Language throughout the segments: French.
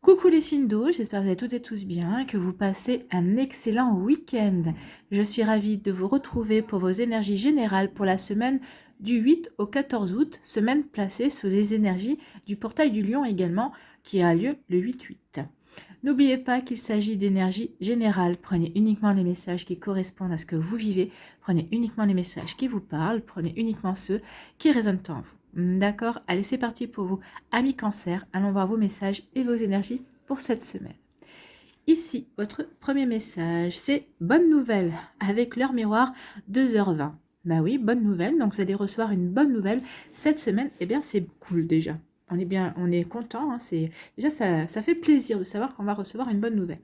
Coucou les signes d'eau, j'espère que vous allez toutes et tous bien et que vous passez un excellent week-end. Je suis ravie de vous retrouver pour vos énergies générales pour la semaine du 8 au 14 août, semaine placée sous les énergies du portail du lion également, qui a lieu le 8-8. N'oubliez pas qu'il s'agit d'énergie générale, prenez uniquement les messages qui correspondent à ce que vous vivez, prenez uniquement les messages qui vous parlent, prenez uniquement ceux qui résonnent en vous. D'accord? Allez, c'est parti pour vous, amis cancer. Allons voir vos messages et vos énergies pour cette semaine. Ici, votre premier message, c'est bonne nouvelle avec l'heure miroir 2h20. Bah oui, bonne nouvelle. Donc vous allez recevoir une bonne nouvelle cette semaine. Eh bien, c'est cool déjà. On est content. Hein, déjà, ça fait plaisir de savoir qu'on va recevoir une bonne nouvelle.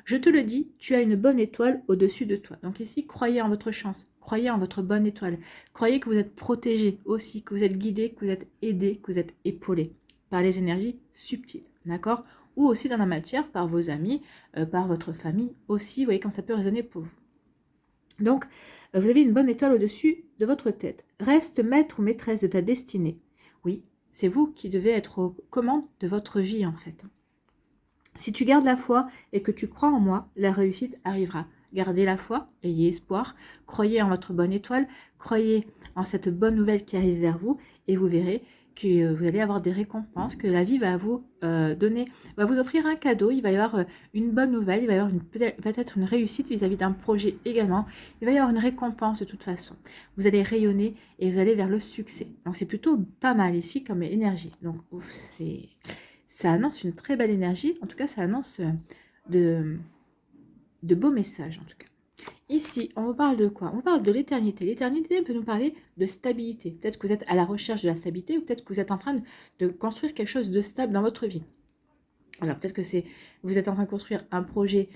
Je te le dis, tu as une bonne étoile au-dessus de toi. Donc ici, croyez en votre chance, croyez en votre bonne étoile. Croyez que vous êtes protégé aussi, que vous êtes guidé, que vous êtes aidé, que vous êtes épaulé par les énergies subtiles. D'accord? Ou aussi dans la matière, par vos amis, par votre famille aussi. Vous voyez quand ça peut résonner pour vous. Donc, vous avez une bonne étoile au-dessus de votre tête. Reste maître ou maîtresse de ta destinée. Oui, c'est vous qui devez être aux commandes de votre vie en fait. Si tu gardes la foi et que tu crois en moi, la réussite arrivera. Gardez la foi, ayez espoir, croyez en votre bonne étoile, croyez en cette bonne nouvelle qui arrive vers vous et vous verrez que vous allez avoir des récompenses, que la vie va vous donner, va vous offrir un cadeau, il va y avoir une bonne nouvelle, il va y avoir peut-être une réussite vis-à-vis d'un projet également, il va y avoir une récompense de toute façon. Vous allez rayonner et vous allez vers le succès. Donc c'est plutôt pas mal ici comme énergie. Donc ça annonce une très belle énergie, en tout cas ça annonce de beaux messages en tout cas. Ici, on vous parle de quoi? On vous parle de l'éternité. L'éternité peut nous parler de stabilité. Peut-être que vous êtes à la recherche de la stabilité ou peut-être que vous êtes en train de construire quelque chose de stable dans votre vie. Alors peut-être que vous êtes en train de construire un projet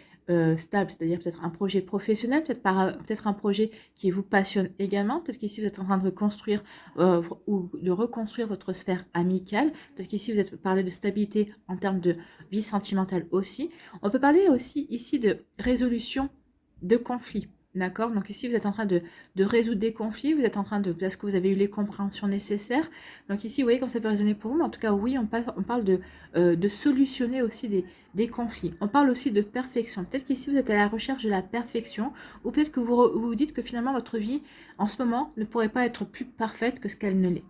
stable, c'est-à-dire peut-être un projet professionnel, peut-être un projet qui vous passionne également. Peut-être qu'ici vous êtes en train de construire ou de reconstruire votre sphère amicale. Peut-être qu'ici vous êtes parlé de stabilité en termes de vie sentimentale aussi. On peut parler aussi ici de résolution de conflits. D'accord? Donc ici, vous êtes en train de résoudre des conflits, vous êtes en train de... Parce que vous avez eu les compréhensions nécessaires. Donc ici, vous voyez comment ça peut résonner pour vous, mais en tout cas, oui, on parle de solutionner aussi des conflits. On parle aussi de perfection. Peut-être qu'ici, vous êtes à la recherche de la perfection, ou peut-être que vous vous dites que finalement, votre vie, en ce moment, ne pourrait pas être plus parfaite que ce qu'elle ne l'est.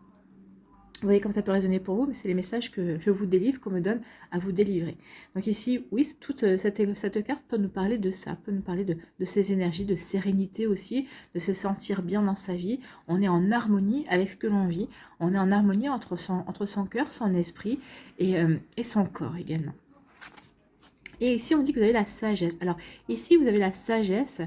Vous voyez comme ça peut résonner pour vous, mais c'est les messages que je vous délivre, qu'on me donne à vous délivrer. Donc ici, oui, toute cette carte peut nous parler de ça, peut nous parler de ces énergies, de sérénité aussi, de se sentir bien dans sa vie. On est en harmonie avec ce que l'on vit, on est en harmonie entre son cœur, son esprit et son corps également. Et ici, on dit que vous avez la sagesse. Alors ici, vous avez la sagesse...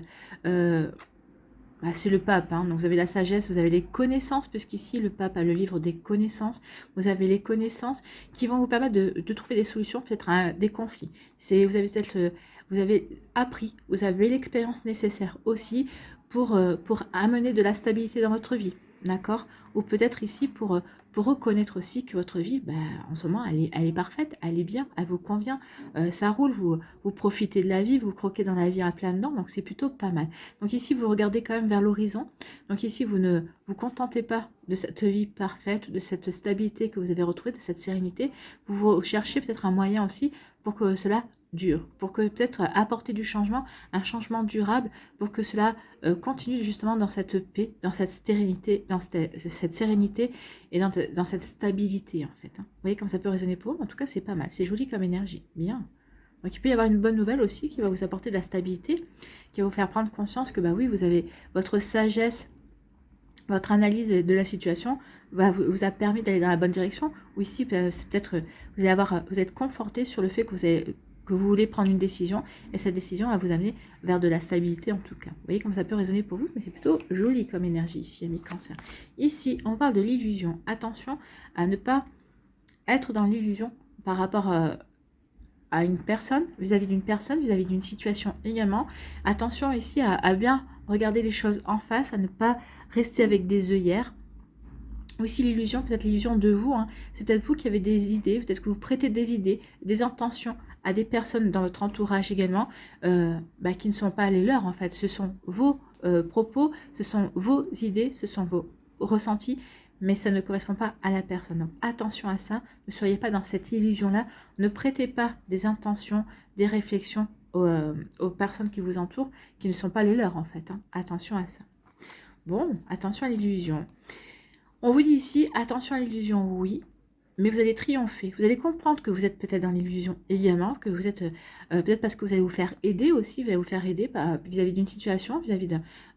c'est le pape, hein. Donc vous avez la sagesse, vous avez les connaissances, puisqu'ici le pape a le livre des connaissances. Vous avez les connaissances qui vont vous permettre de trouver des solutions peut-être à des conflits. Vous avez appris, vous avez l'expérience nécessaire aussi pour amener de la stabilité dans votre vie, d'accord? Ou peut-être ici pour reconnaître aussi que votre vie, en ce moment, elle est parfaite, elle est bien, elle vous convient, ça roule, vous profitez de la vie, vous croquez dans la vie à plein dedans, donc c'est plutôt pas mal. Donc ici, vous regardez quand même vers l'horizon. Donc ici, vous ne vous contentez pas de cette vie parfaite, de cette stabilité que vous avez retrouvée, de cette sérénité. Vous cherchez peut-être un moyen aussi pour que cela dure, pour que peut-être apporter du changement, un changement durable, pour que cela continue justement dans cette paix, dans cette sérénité, dans cette sérénité et dans cette stabilité en fait. Vous voyez comme ça peut résonner pour vous. En tout cas, c'est pas mal. C'est joli comme énergie. Bien. Donc il peut y avoir une bonne nouvelle aussi qui va vous apporter de la stabilité, qui va vous faire prendre conscience que oui, vous avez votre sagesse, votre analyse de la situation vous a permis d'aller dans la bonne direction. Ou ici, c'est peut-être vous êtes conforté sur le fait que vous voulez prendre une décision et cette décision va vous amener vers de la stabilité en tout cas. Vous voyez comme ça peut résonner pour vous, mais c'est plutôt joli comme énergie ici, amis cancer. Ici, on parle de l'illusion. Attention à ne pas être dans l'illusion par rapport à une personne, vis-à-vis d'une personne, vis-à-vis d'une situation également. Attention ici à bien regarder les choses en face, à ne pas rester avec des œillères. Aussi l'illusion, peut-être l'illusion de vous, hein. C'est peut-être vous qui avez des idées, peut-être que vous prêtez des idées, des intentions à des personnes dans votre entourage également, qui ne sont pas les leurs en fait. Ce sont vos propos, ce sont vos idées, ce sont vos ressentis, mais ça ne correspond pas à la personne. Donc attention à ça, ne soyez pas dans cette illusion-là, ne prêtez pas des intentions, des réflexions aux personnes qui vous entourent, qui ne sont pas les leurs en fait. Hein. Attention à ça. Bon, attention à l'illusion. On vous dit ici, attention à l'illusion, oui, mais vous allez triompher. Vous allez comprendre que vous êtes peut-être dans l'illusion également, que vous êtes peut-être parce que vous allez vous faire aider aussi, vous allez vous faire aider vis-à-vis d'une situation, vis-à-vis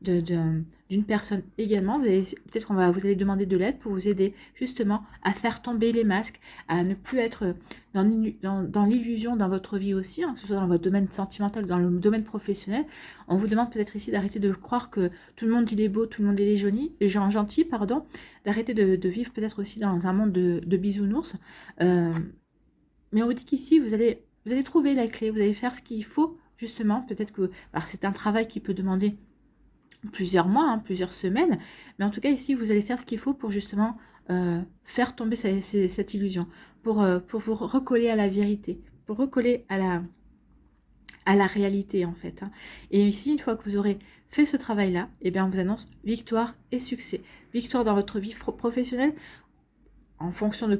d'une personne également. Peut-être vous allez demander de l'aide pour vous aider justement à faire tomber les masques, à ne plus être dans l'illusion dans votre vie aussi, hein, que ce soit dans votre domaine sentimental, dans le domaine professionnel. On vous demande peut-être ici d'arrêter de croire que tout le monde il est beau, tout le monde il est gentil, pardon, d'arrêter de vivre peut-être aussi dans un monde de bisounours. Mais on vous dit qu'ici, vous allez trouver la clé, vous allez faire ce qu'il faut, justement. Peut-être que c'est un travail qui peut demander plusieurs mois, hein, plusieurs semaines, mais en tout cas ici, vous allez faire ce qu'il faut pour justement faire tomber cette illusion, pour vous recoller à la vérité, pour recoller à la réalité en fait. Hein. Et ici, une fois que vous aurez fait ce travail-là, eh bien, on vous annonce victoire et succès. Victoire dans votre vie professionnelle, en fonction de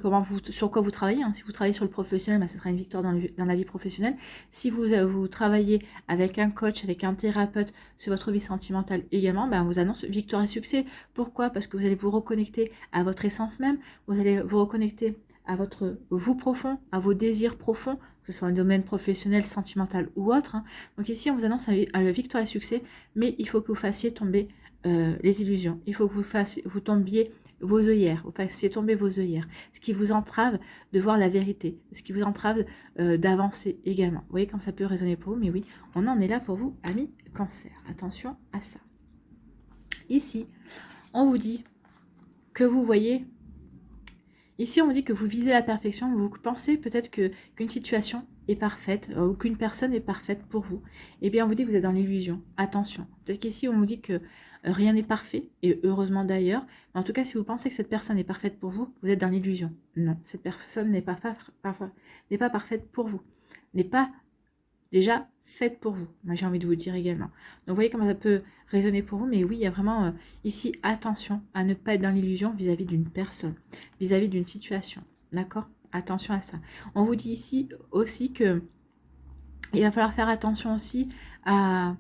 sur quoi vous travaillez. Hein. Si vous travaillez sur le professionnel, ça sera une victoire dans la vie professionnelle. Si vous travaillez avec un coach, avec un thérapeute sur votre vie sentimentale également, on vous annonce victoire et succès. Pourquoi? Parce que vous allez vous reconnecter à votre essence même, vous allez vous reconnecter à votre vous profond, à vos désirs profonds, que ce soit un domaine professionnel, sentimental ou autre. Hein. Donc ici, on vous annonce la victoire et succès, mais il faut que vous fassiez tomber les illusions. Il faut que vous tombiez vos œillères, vous fassiez tomber vos œillères, ce qui vous entrave de voir la vérité, ce qui vous entrave d'avancer également. Vous voyez comme ça peut résonner pour vous, mais oui, on en est là pour vous, amis Cancer. Attention à ça. Ici, on vous dit que vous voyez, ici on vous dit que vous visez la perfection, vous pensez peut-être qu'une situation est parfaite ou qu'une personne est parfaite pour vous. Eh bien, on vous dit que vous êtes dans l'illusion. Attention. Peut-être qu'ici, on vous dit que rien n'est parfait, et heureusement d'ailleurs. Mais en tout cas, si vous pensez que cette personne est parfaite pour vous, vous êtes dans l'illusion. Non, cette personne n'est pas parfaite pour vous. N'est pas déjà faite pour vous. Moi, j'ai envie de vous dire également. Donc, vous voyez comment ça peut résonner pour vous. Mais oui, il y a vraiment ici, attention à ne pas être dans l'illusion vis-à-vis d'une personne, vis-à-vis d'une situation. D'accord ? Attention à ça. On vous dit ici aussi que il va falloir faire attention aussi à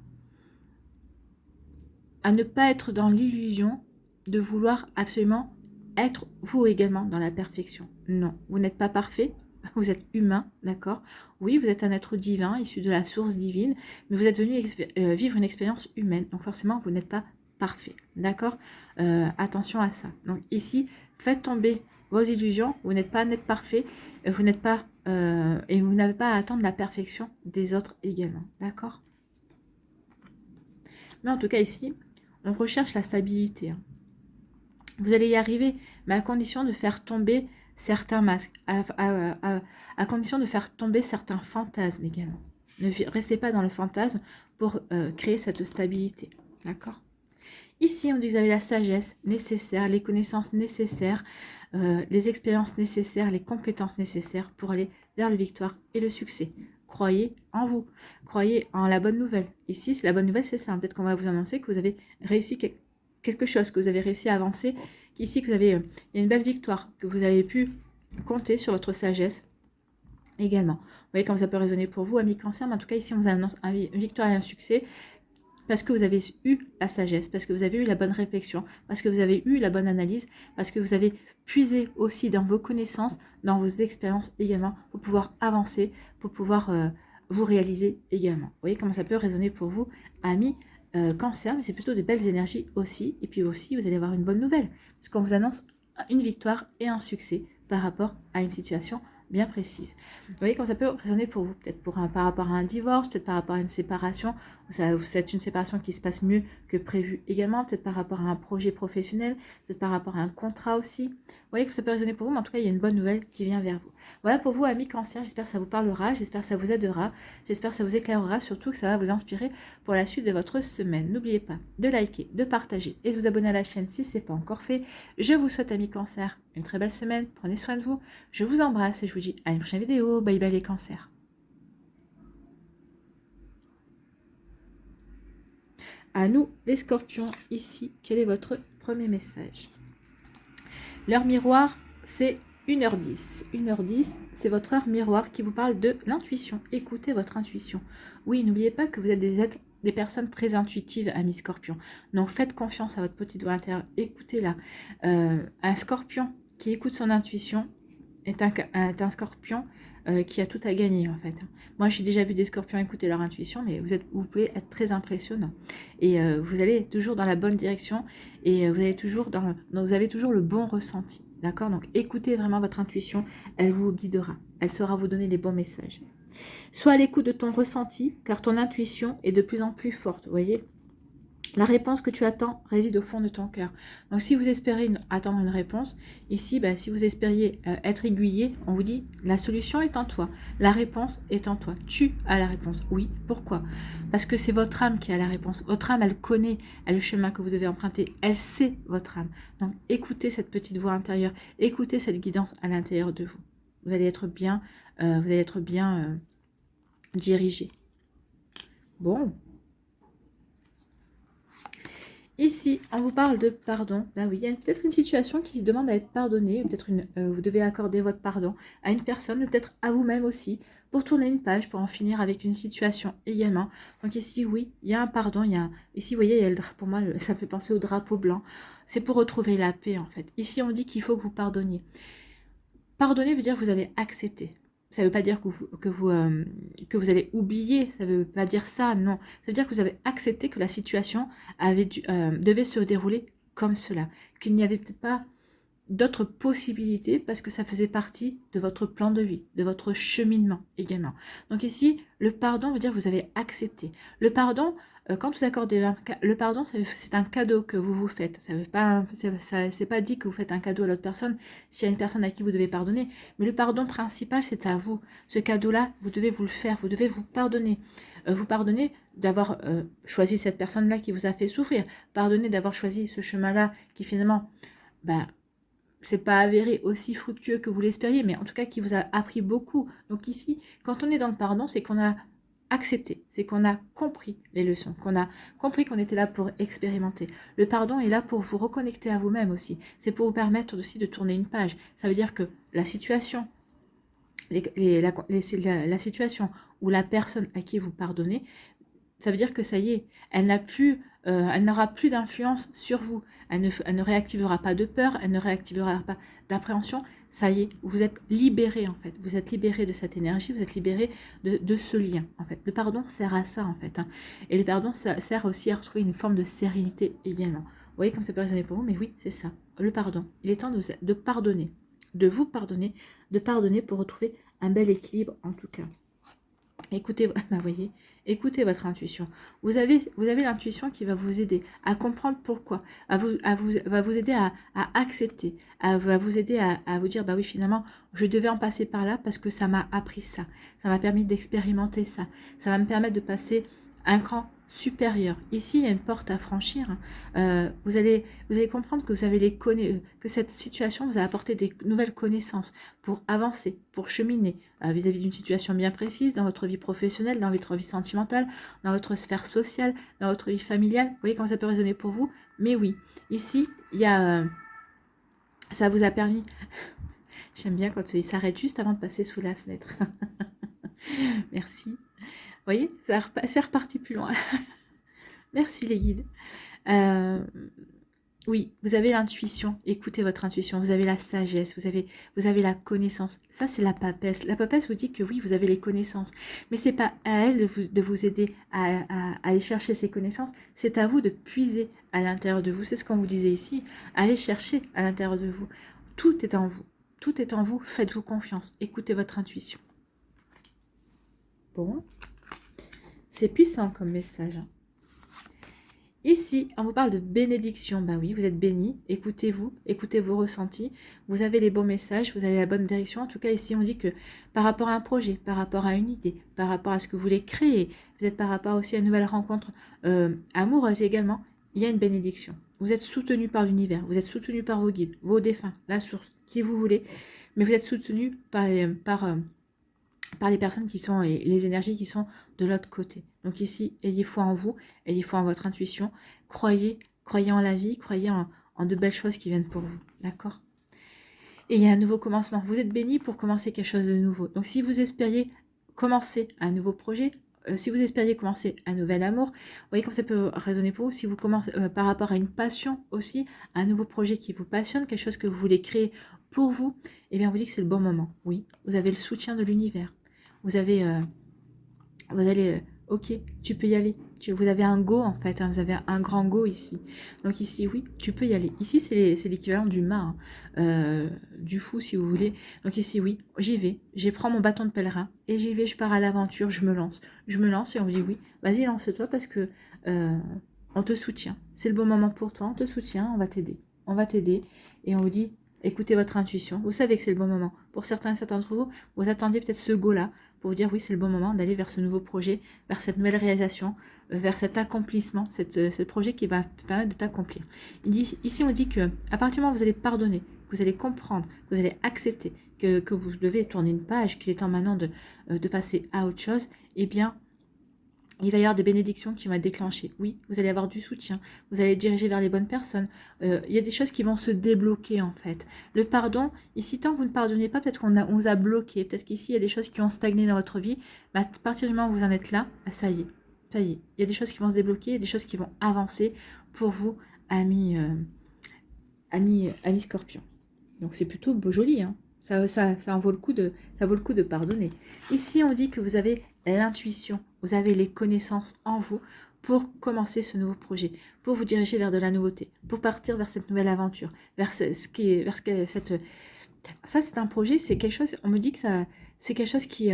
ne pas être dans l'illusion de vouloir absolument être vous également dans la perfection. Non, vous n'êtes pas parfait, vous êtes humain, d'accord? Oui, vous êtes un être divin, issu de la source divine, mais vous êtes venu vivre une expérience humaine, donc forcément, vous n'êtes pas parfait, d'accord? Attention à ça. Donc ici, faites tomber vos illusions, vous n'êtes pas un être parfait, vous n'êtes pas, et vous n'avez pas à attendre la perfection des autres également, d'accord? Mais en tout cas ici, on recherche la stabilité. Hein. Vous allez y arriver, mais à condition de faire tomber certains masques, à condition de faire tomber certains fantasmes également. Ne restez pas dans le fantasme pour créer cette stabilité. D'accord? Ici, on dit que vous avez la sagesse nécessaire, les connaissances nécessaires, les expériences nécessaires, les compétences nécessaires pour aller vers la victoire et le succès. Croyez en vous, croyez en la bonne nouvelle. Ici, la bonne nouvelle, c'est ça. Peut-être qu'on va vous annoncer que vous avez réussi quelque chose, que vous avez réussi à avancer, qu'ici, que vous avez il y a une belle victoire, que vous avez pu compter sur votre sagesse également. Vous voyez comme ça peut résonner pour vous, amis Cancer, mais en tout cas, ici, on vous annonce une victoire et un succès, parce que vous avez eu la sagesse, parce que vous avez eu la bonne réflexion, parce que vous avez eu la bonne analyse, parce que vous avez puisé aussi dans vos connaissances, dans vos expériences également, pour pouvoir avancer, pour pouvoir vous réaliser également. Vous voyez comment ça peut résonner pour vous, amis Cancer, mais c'est plutôt de belles énergies aussi. Et puis aussi, vous allez avoir une bonne nouvelle, parce qu'on vous annonce une victoire et un succès par rapport à une situation bien précise. Vous voyez comment ça peut résonner pour vous, peut-être par rapport à un divorce, peut-être par rapport à une séparation, c'est une séparation qui se passe mieux que prévu également, peut-être par rapport à un projet professionnel, peut-être par rapport à un contrat aussi. Vous voyez que ça peut résonner pour vous, mais en tout cas, il y a une bonne nouvelle qui vient vers vous. Voilà pour vous, amis Cancer, j'espère que ça vous parlera, j'espère que ça vous aidera, j'espère que ça vous éclairera, surtout que ça va vous inspirer pour la suite de votre semaine. N'oubliez pas de liker, de partager et de vous abonner à la chaîne si ce n'est pas encore fait. Je vous souhaite, amis Cancer, une très belle semaine, prenez soin de vous, je vous embrasse et je vous dis à une prochaine vidéo. Bye bye les Cancers. À nous les Scorpions, ici, quel est votre premier message? L'heure miroir, c'est 1h10. 1h10, c'est votre heure miroir qui vous parle de l'intuition. Écoutez votre intuition. Oui, n'oubliez pas que vous êtes des personnes très intuitives, amis scorpions. Donc faites confiance à votre petite voix intérieure. Écoutez-la. Un scorpion qui écoute son intuition est un scorpion qui a tout à gagner en fait. Moi j'ai déjà vu des scorpions écouter leur intuition, mais vous pouvez être très impressionnant. Et vous allez toujours dans la bonne direction et vous avez toujours le bon ressenti. D'accord? Donc écoutez vraiment votre intuition, elle vous guidera, elle saura vous donner les bons messages. Sois à l'écoute de ton ressenti, car ton intuition est de plus en plus forte, vous voyez? La réponse que tu attends réside au fond de ton cœur. Donc si vous espérez attendre une réponse, ici, si vous espériez être aiguillé, on vous dit la solution est en toi, la réponse est en toi. Tu as la réponse. Oui, pourquoi? Parce que c'est votre âme qui a la réponse. Votre âme, elle connaît le chemin que vous devez emprunter. Elle sait votre âme. Donc écoutez cette petite voix intérieure, écoutez cette guidance à l'intérieur de vous. Vous allez être bien, dirigé. Bon. Ici, on vous parle de pardon. Ben oui, il y a peut-être une situation qui demande à être pardonnée. Peut-être vous devez accorder votre pardon à une personne, ou peut-être à vous-même aussi, pour tourner une page, pour en finir avec une situation également. Donc ici, oui, il y a un pardon. Ici, vous voyez, il y a le drapeau. Pour moi, ça fait penser au drapeau blanc. C'est pour retrouver la paix, en fait. Ici, on dit qu'il faut que vous pardonniez. Pardonner veut dire que vous avez accepté. Ça ne veut pas dire que vous allez oublier, ça ne veut pas dire ça, non. Ça veut dire que vous avez accepté que la situation devait se dérouler comme cela, qu'il n'y avait peut-être pas d'autres possibilités parce que ça faisait partie de votre plan de vie, de votre cheminement également. Donc ici, le pardon veut dire que vous avez accepté. Le pardon, quand vous accordez le pardon, c'est un cadeau que vous vous faites. Ça veut pas, c'est pas dit que vous faites un cadeau à l'autre personne s'il y a une personne à qui vous devez pardonner. Mais le pardon principal, c'est à vous. Ce cadeau-là, vous devez vous le faire. Vous devez vous pardonner. Vous pardonner d'avoir choisi cette personne-là qui vous a fait souffrir. Pardonner d'avoir choisi ce chemin-là qui finalement, c'est pas avéré aussi fructueux que vous l'espériez, mais en tout cas qui vous a appris beaucoup. Donc ici, quand on est dans le pardon, c'est qu'on a accepté, c'est qu'on a compris les leçons, qu'on a compris qu'on était là pour expérimenter. Le pardon est là pour vous reconnecter à vous-même aussi. C'est pour vous permettre aussi de tourner une page. Ça veut dire que la situation, la situation ou la personne à qui vous pardonnez, ça veut dire que ça y est, elle n'aura plus d'influence sur vous. Elle ne réactivera pas de peur, elle ne réactivera pas d'appréhension. Ça y est, vous êtes libéré en fait. Vous êtes libéré de cette énergie, vous êtes libéré de ce lien en fait. Le pardon sert à ça en fait. Et le pardon ça sert aussi à retrouver une forme de sérénité également. Vous voyez comme ça peut résonner pour vous, mais oui, c'est ça. Le pardon. Il est temps de pardonner, de vous pardonner, de pardonner pour retrouver un bel équilibre en tout cas. Écoutez, voyez, écoutez votre intuition. Vous avez l'intuition qui va vous aider à comprendre pourquoi, va vous aider à accepter, va vous aider à vous dire, oui, finalement, je devais en passer par là parce que ça m'a appris ça. Ça m'a permis d'expérimenter ça. Ça va me permettre de passer un cran supérieur. Ici, il y a une porte à franchir. Vous allez comprendre que que cette situation vous a apporté des nouvelles connaissances pour avancer, pour cheminer vis-à-vis d'une situation bien précise dans votre vie professionnelle, dans votre vie sentimentale, dans votre sphère sociale, dans votre vie familiale. Vous voyez comment ça peut résonner pour vous? Mais oui, ici, il y a, ça vous a permis... J'aime bien quand il s'arrête juste avant de passer sous la fenêtre. Merci. Vous voyez, c'est reparti plus loin. Merci les guides. Oui, vous avez l'intuition, écoutez votre intuition, vous avez la sagesse, vous avez la connaissance. Ça, c'est la papesse. La papesse vous dit que oui, vous avez les connaissances. Mais c'est pas à elle de vous aider à aller chercher ces connaissances. C'est à vous de puiser à l'intérieur de vous. C'est ce qu'on vous disait ici. Allez chercher à l'intérieur de vous. Tout est en vous. Tout est en vous. Faites-vous confiance. Écoutez votre intuition. Bon. C'est puissant comme message. Ici, on vous parle de bénédiction. Oui, vous êtes bénis. Écoutez-vous, écoutez vos ressentis. Vous avez les bons messages, vous avez la bonne direction. En tout cas, ici, on dit que par rapport à un projet, par rapport à une idée, par rapport à ce que vous voulez créer, vous êtes par rapport aussi à une nouvelle rencontre amoureuse également, il y a une bénédiction. Vous êtes soutenu par l'univers, vous êtes soutenu par vos guides, vos défunts, la source, qui vous voulez, mais vous êtes soutenu par les personnes qui sont et les énergies qui sont de l'autre côté. Donc ici, ayez foi en vous, ayez foi en votre intuition, croyez en la vie, croyez en de belles choses qui viennent pour vous, d'accord? Et il y a un nouveau commencement. Vous êtes béni pour commencer quelque chose de nouveau. Donc si vous espériez commencer un nouveau projet, si vous espériez commencer un nouvel amour, vous voyez comme ça peut résonner pour vous. Si vous commencez par rapport à une passion aussi, un nouveau projet qui vous passionne, quelque chose que vous voulez créer pour vous, eh bien, on vous dit que c'est le bon moment. Oui, vous avez le soutien de l'univers. Vous avez, vous allez, ok, tu peux y aller. Vous avez un go en fait, hein, vous avez un grand go ici. Donc ici, oui, tu peux y aller. Ici, c'est l'équivalent du mât, du fou si vous voulez. Donc ici, oui, j'y vais. Je prends mon bâton de pèlerin et j'y vais, je pars à l'aventure, je me lance. Je me lance et on me dit oui, vas-y, lance-toi parce que on te soutient. C'est le bon moment pour toi, on te soutient, on va t'aider. On va t'aider et on vous dit, écoutez votre intuition. Vous savez que c'est le bon moment. Pour certains et certains d'entre vous, vous attendiez peut-être ce go-là pour vous dire oui, c'est le bon moment d'aller vers ce nouveau projet, vers cette nouvelle réalisation, vers cet accomplissement, ce projet qui va permettre de t'accomplir. Ici, on dit que à partir du moment où vous allez pardonner, vous allez comprendre, vous allez accepter que vous devez tourner une page, qu'il est temps maintenant de passer à autre chose, eh bien, il va y avoir des bénédictions qui vont être déclenchées. Oui, vous allez avoir du soutien, vous allez diriger vers les bonnes personnes. Il y a des choses qui vont se débloquer en fait. Le pardon, ici, tant que vous ne pardonnez pas, peut-être on vous a bloqué. Peut-être qu'ici, il y a des choses qui ont stagné dans votre vie. Mais à partir du moment où vous en êtes là, ça y est. Ça y est. Il y a des choses qui vont se débloquer, il y a des choses qui vont avancer pour vous, amis Scorpion. Donc c'est plutôt beau, joli, hein. Ça en vaut le coup de pardonner. Ici, on dit que vous avez l'intuition, vous avez les connaissances en vous pour commencer ce nouveau projet, pour vous diriger vers de la nouveauté, pour partir vers cette nouvelle aventure, vers ça, c'est un projet, c'est quelque chose, on me dit que ça, c'est quelque chose qui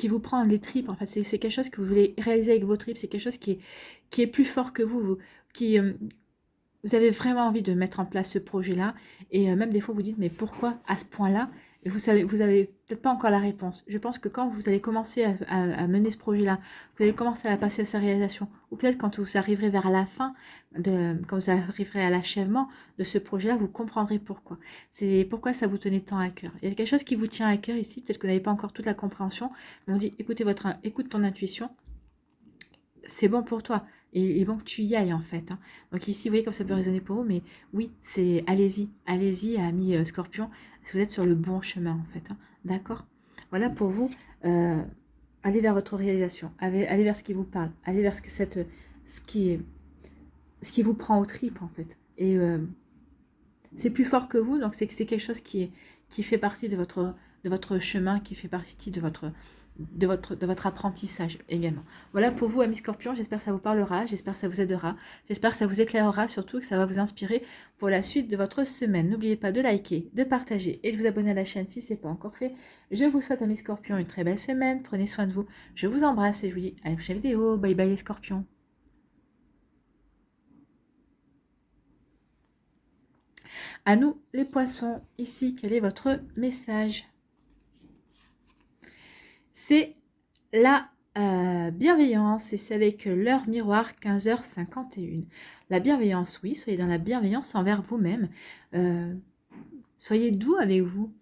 vous prend les tripes, en fait, c'est quelque chose que vous voulez réaliser avec vos tripes, c'est quelque chose qui est plus fort que vous vous avez vraiment envie de mettre en place ce projet-là et même des fois vous dites mais pourquoi à ce point-là? Et vous avez peut-être pas encore la réponse. Je pense que quand vous allez commencer à mener ce projet-là, vous allez commencer à passer à sa réalisation, ou peut-être quand vous arriverez vers la fin, quand vous arriverez à l'achèvement de ce projet-là, vous comprendrez pourquoi. C'est pourquoi ça vous tenait tant à cœur. Il y a quelque chose qui vous tient à cœur ici, peut-être que vous n'avez pas encore toute la compréhension, mais on dit écoute ton intuition, c'est bon pour toi. Et bon que tu y ailles en fait. Hein. Donc ici, vous voyez comme ça peut résonner pour vous, mais oui, c'est allez-y, amis Scorpion, vous êtes sur le bon chemin en fait. Hein. D'accord. Voilà pour vous. Allez vers votre réalisation, allez vers ce qui vous parle, allez vers ce qui vous prend aux tripes en fait. Et c'est plus fort que vous, donc c'est quelque chose qui fait partie de votre chemin, qui fait partie de votre apprentissage également. Voilà pour vous, amis Scorpions, j'espère que ça vous parlera, j'espère que ça vous aidera, j'espère que ça vous éclairera, surtout que ça va vous inspirer pour la suite de votre semaine. N'oubliez pas de liker, de partager et de vous abonner à la chaîne si ce n'est pas encore fait. Je vous souhaite, amis Scorpions, une très belle semaine, prenez soin de vous, je vous embrasse et je vous dis à la prochaine vidéo. Bye bye les Scorpions. À nous les poissons, ici, quel est votre message? C'est la bienveillance, et c'est avec l'heure miroir 15h51. La bienveillance, oui, soyez dans la bienveillance envers vous-même. Soyez doux avec vous.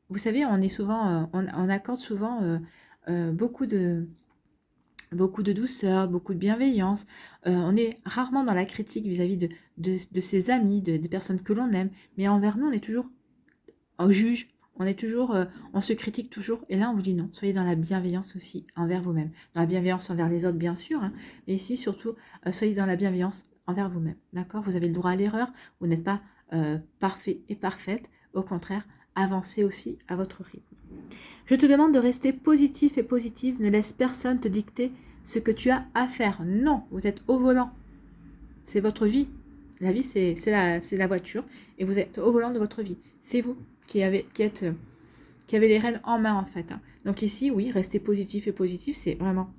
Vous savez, on est souvent, on accorde souvent beaucoup de douceur, beaucoup de bienveillance. On est rarement dans la critique vis-à-vis de ses amis, des personnes que l'on aime. Mais envers nous, on est toujours en juge. On est toujours, on se critique toujours. Et là, on vous dit non. Soyez dans la bienveillance aussi envers vous-même. Dans la bienveillance envers les autres, bien sûr. Hein, mais ici, surtout, soyez dans la bienveillance envers vous-même. D'accord? Vous avez le droit à l'erreur. Vous n'êtes pas parfait et parfaite. Au contraire, avancez aussi à votre rythme. Je te demande de rester positif et positive. Ne laisse personne te dicter ce que tu as à faire. Non, vous êtes au volant. C'est votre vie. La vie, c'est la voiture. Et vous êtes au volant de votre vie. C'est vous qui avez les rênes en main, en fait. Hein. Donc ici, oui, rester positif et positif, c'est vraiment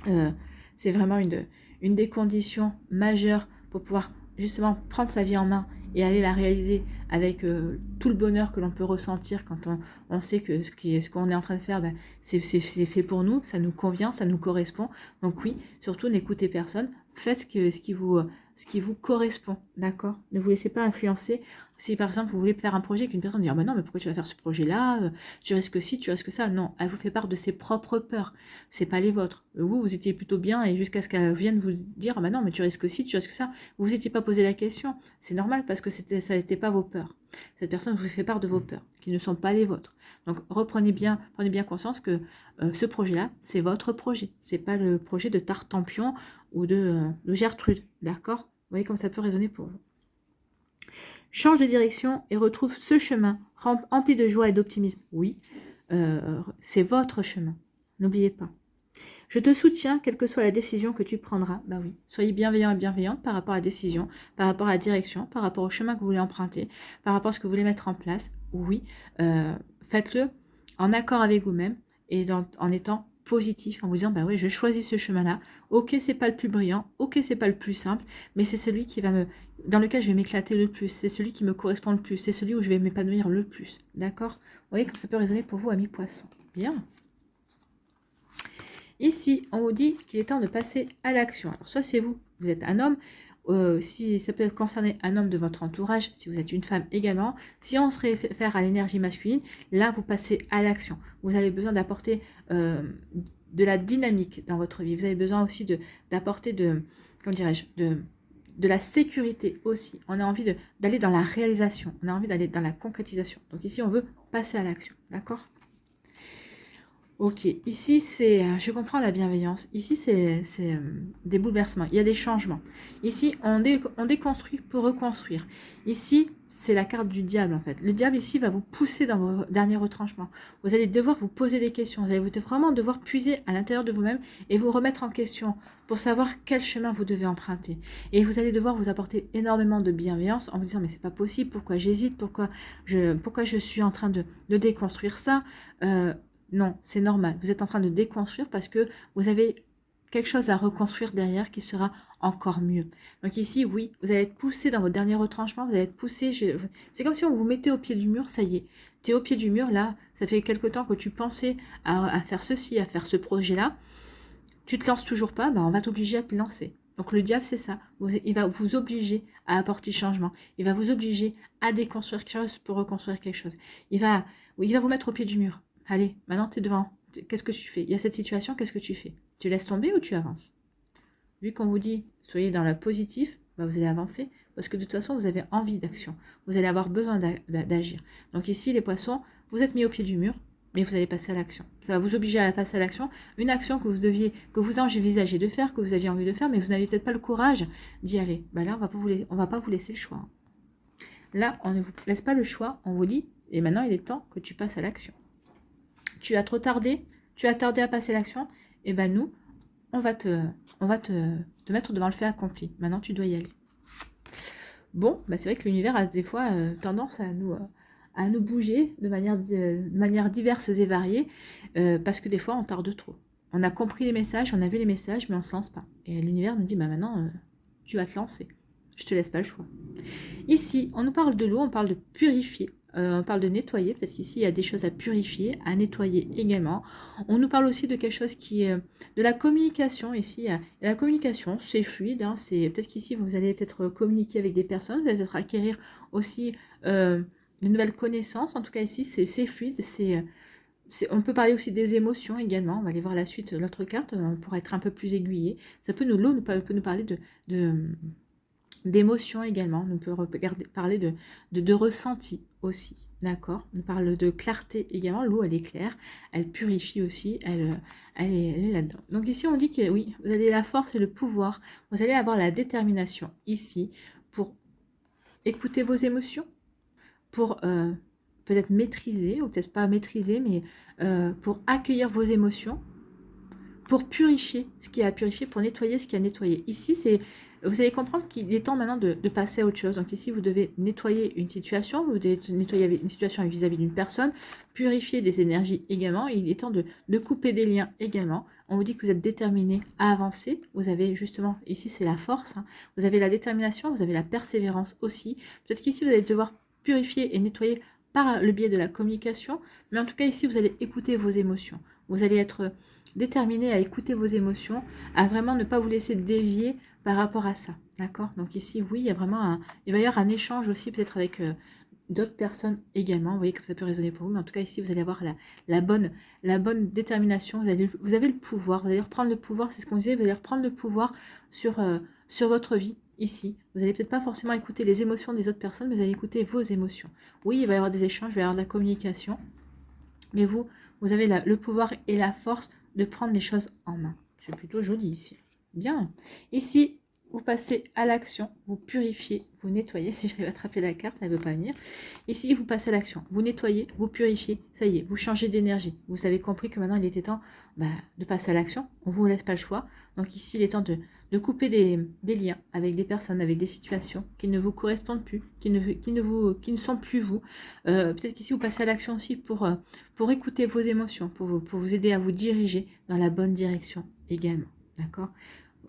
une des conditions majeures pour pouvoir justement prendre sa vie en main et aller la réaliser avec tout le bonheur que l'on peut ressentir quand on sait que ce qu'on est en train de faire, ben, c'est fait pour nous, ça nous convient, ça nous correspond. Donc oui, surtout n'écoutez personne, faites ce qui vous correspond, d'accord? Ne vous laissez pas influencer Si par exemple vous voulez faire un projet qu'une personne dit ah ben non mais pourquoi tu vas faire ce projet-là, tu risques ci, tu risques ça, non, elle vous fait part de ses propres peurs, c'est pas les vôtres. Vous étiez plutôt bien et jusqu'à ce qu'elle vienne vous dire ah ben non mais tu risques ci, tu risques ça, vous vous étiez pas posé la question, c'est normal parce que ça n'était pas vos peurs. Cette personne vous fait part de vos peurs qui ne sont pas les vôtres. Donc prenez bien conscience que ce projet-là c'est votre projet, c'est pas le projet de Tartampion ou de Gertrude, d'accord? Vous voyez comme ça peut résonner pour vous. Change de direction et retrouve ce chemin rempli de joie et d'optimisme. Oui, c'est votre chemin. N'oubliez pas. Je te soutiens, quelle que soit la décision que tu prendras. Bah oui, soyez bienveillant et bienveillante par rapport à la décision, par rapport à la direction, par rapport au chemin que vous voulez emprunter, par rapport à ce que vous voulez mettre en place. Oui, faites-le en accord avec vous-même et en étant positif, en vous disant bah oui, je choisis ce chemin-là. Ok, c'est pas le plus brillant, ok, c'est pas le plus simple, mais c'est celui qui va dans lequel je vais m'éclater le plus, c'est celui qui me correspond le plus, c'est celui où je vais m'épanouir le plus. D'accord? Vous voyez comme ça peut résonner pour vous, amis poissons. Bien. Ici, on vous dit qu'il est temps de passer à l'action. Alors, soit c'est vous, vous êtes un homme, si ça peut concerner un homme de votre entourage, si vous êtes une femme également. Si on se réfère à l'énergie masculine, là, vous passez à l'action. Vous avez besoin d'apporter de la dynamique dans votre vie. Vous avez besoin aussi d'apporter comment dirais-je, de la sécurité aussi. On a envie d'aller dans la réalisation. On a envie d'aller dans la concrétisation. Donc ici, on veut passer à l'action. D'accord ? Ok, ici je comprends la bienveillance, ici c'est des bouleversements, il y a des changements. Ici on déconstruit pour reconstruire. Ici c'est la carte du diable en fait. Le diable ici va vous pousser dans vos derniers retranchements. Vous allez devoir vous poser des questions, vous allez vraiment devoir puiser à l'intérieur de vous-même et vous remettre en question pour savoir quel chemin vous devez emprunter. Et vous allez devoir vous apporter énormément de bienveillance en vous disant mais c'est pas possible, pourquoi j'hésite, pourquoi je suis en train de déconstruire ça. Non, c'est normal. Vous êtes en train de déconstruire parce que vous avez quelque chose à reconstruire derrière qui sera encore mieux. Donc ici, oui, vous allez être poussé dans votre dernier retranchement, vous allez être poussé. C'est comme si on vous mettait au pied du mur, ça y est. Tu es au pied du mur, là, ça fait quelque temps que tu pensais à faire ceci, à faire ce projet-là. Tu te lances toujours pas, on va t'obliger à te lancer. Donc le diable, c'est ça. Il va vous obliger à apporter changement. Il va vous obliger à déconstruire quelque chose pour reconstruire quelque chose. Il va vous mettre au pied du mur. Allez, maintenant tu es devant. Qu'est-ce que tu fais? Il y a cette situation, qu'est-ce que tu fais? Tu laisses tomber ou tu avances? Vu qu'on vous dit, soyez dans le positif, vous allez avancer parce que de toute façon, vous avez envie d'action. Vous allez avoir besoin d'agir. Donc ici, les poissons, vous êtes mis au pied du mur, mais vous allez passer à l'action. Ça va vous obliger à passer à l'action. Une action que vous envisagez de faire, que vous aviez envie de faire, mais vous n'avez peut-être pas le courage d'y aller. Là, on va pas vous laisser le choix. Là, on ne vous laisse pas le choix. On vous dit, et maintenant, il est temps que tu passes à l'action. Tu as trop tardé, tu as tardé à passer l'action, et nous, on va te mettre devant le fait accompli. Maintenant, tu dois y aller. Bon, c'est vrai que l'univers a des fois tendance à nous bouger de manière diverses et variées, parce que des fois, on tarde trop. On a compris les messages, on a vu les messages, mais on ne se lance pas. Et l'univers nous dit, maintenant, tu vas te lancer. Je te laisse pas le choix. Ici, on nous parle de l'eau, on parle de purifier. On parle de nettoyer, peut-être qu'ici il y a des choses à purifier, à nettoyer également. On nous parle aussi de quelque chose qui est de la communication. Ici, la communication, c'est fluide. C'est peut-être qu'ici vous allez peut-être communiquer avec des personnes, vous allez peut-être acquérir aussi de nouvelles connaissances. En tout cas ici, c'est fluide. On peut parler aussi des émotions également. On va aller voir la suite, l'autre carte, pour être un peu plus aiguillé. L'eau peut nous parler d'émotions également, on peut parler de ressenti aussi, d'accord? On parle de clarté également, l'eau elle est claire, elle purifie aussi, elle est là-dedans. Donc ici on dit que oui, vous avez la force et le pouvoir, vous allez avoir la détermination ici pour écouter vos émotions, pour peut-être maîtriser, ou peut-être pas maîtriser, mais pour accueillir vos émotions, pour purifier ce qui a purifié, pour nettoyer ce qui a nettoyé. Ici, vous allez comprendre qu'il est temps maintenant de passer à autre chose. Donc ici, vous devez nettoyer une situation, vous devez nettoyer une situation vis-à-vis d'une personne, purifier des énergies également. Il est temps de couper des liens également. On vous dit que vous êtes déterminé à avancer. Vous avez justement, ici c'est la force, vous avez la détermination, vous avez la persévérance aussi. Peut-être qu'ici, vous allez devoir purifier et nettoyer par le biais de la communication. Mais en tout cas, ici, vous allez écouter vos émotions. Vous allez être déterminé à écouter vos émotions, à vraiment ne pas vous laisser dévier par rapport à ça. D'accord? Donc ici, oui, il y a vraiment il va y avoir un échange aussi peut-être avec d'autres personnes également. Vous voyez comme ça peut résonner pour vous. Mais en tout cas, ici, vous allez avoir la bonne détermination. Vous avez le pouvoir. Vous allez reprendre le pouvoir. C'est ce qu'on disait. Vous allez reprendre le pouvoir sur votre vie. Ici, vous n'allez peut-être pas forcément écouter les émotions des autres personnes, mais vous allez écouter vos émotions. Oui, il va y avoir des échanges, il va y avoir de la communication, mais vous avez le pouvoir et la force de prendre les choses en main. C'est plutôt joli ici. Bien. Ici, vous passez à l'action, vous purifiez, vous nettoyez. Si j'arrive à attraper la carte, elle ne veut pas venir. Ici, vous passez à l'action, vous nettoyez, vous purifiez. Ça y est, vous changez d'énergie. Vous avez compris que maintenant, il était temps de passer à l'action. On ne vous laisse pas le choix. Donc ici, il est temps de couper des liens avec des personnes, avec des situations qui ne vous correspondent plus, qui ne sont plus vous. Peut-être qu'ici, vous passez à l'action aussi pour écouter vos émotions, pour vous aider à vous diriger dans la bonne direction également. D'accord?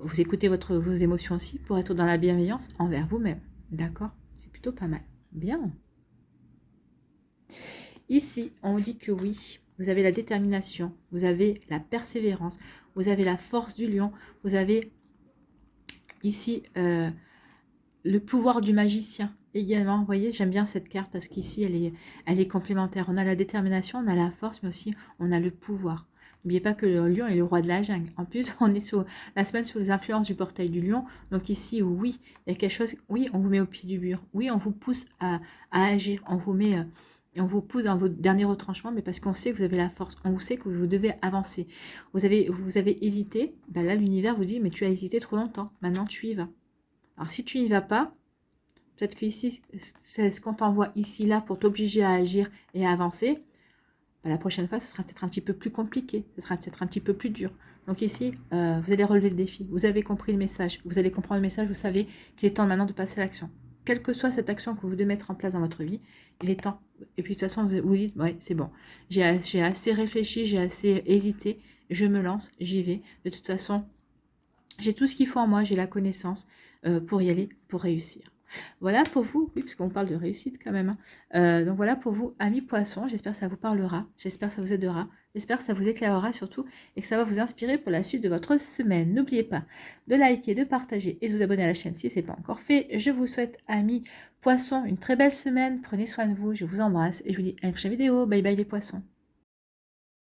Vous écoutez vos émotions aussi pour être dans la bienveillance envers vous-même. D'accord? C'est plutôt pas mal. Bien. Ici, on vous dit que oui, vous avez la détermination, vous avez la persévérance, vous avez la force du lion, vous avez ici le pouvoir du magicien également. Vous voyez, j'aime bien cette carte parce qu'ici, elle est complémentaire. On a la détermination, on a la force, mais aussi on a le pouvoir. N'oubliez pas que le lion est le roi de la jungle. En plus, on est sur la semaine sur les influences du portail du lion. Donc ici, oui, il y a quelque chose. Oui, on vous met au pied du mur. Oui, on vous pousse à agir. On vous pousse dans vos derniers retranchements, mais parce qu'on sait que vous avez la force. On vous sait que vous devez avancer. Vous avez hésité. Ben là, l'univers vous dit, mais tu as hésité trop longtemps. Maintenant, tu y vas. Alors, si tu n'y vas pas, peut-être que ici, c'est ce qu'on t'envoie ici, là, pour t'obliger à agir et à avancer. La prochaine fois, ce sera peut-être un petit peu plus compliqué, ce sera peut-être un petit peu plus dur. Donc ici, vous allez relever le défi, vous avez compris le message, vous allez comprendre le message, vous savez qu'il est temps maintenant de passer à l'action. Quelle que soit cette action que vous devez mettre en place dans votre vie, il est temps. Et puis de toute façon, vous dites, ouais, c'est bon, j'ai assez réfléchi, j'ai assez hésité, je me lance, j'y vais. De toute façon, j'ai tout ce qu'il faut en moi, j'ai la connaissance pour y aller, pour réussir. Voilà pour vous, oui, puisqu'on parle de réussite quand même. Donc voilà pour vous, amis poissons. J'espère que ça vous parlera, j'espère que ça vous aidera, j'espère que ça vous éclairera surtout et que ça va vous inspirer pour la suite de votre semaine. N'oubliez pas de liker, de partager et de vous abonner à la chaîne si ce n'est pas encore fait. Je vous souhaite, amis poissons, une très belle semaine. Prenez soin de vous, je vous embrasse et je vous dis à une prochaine vidéo. Bye bye les poissons.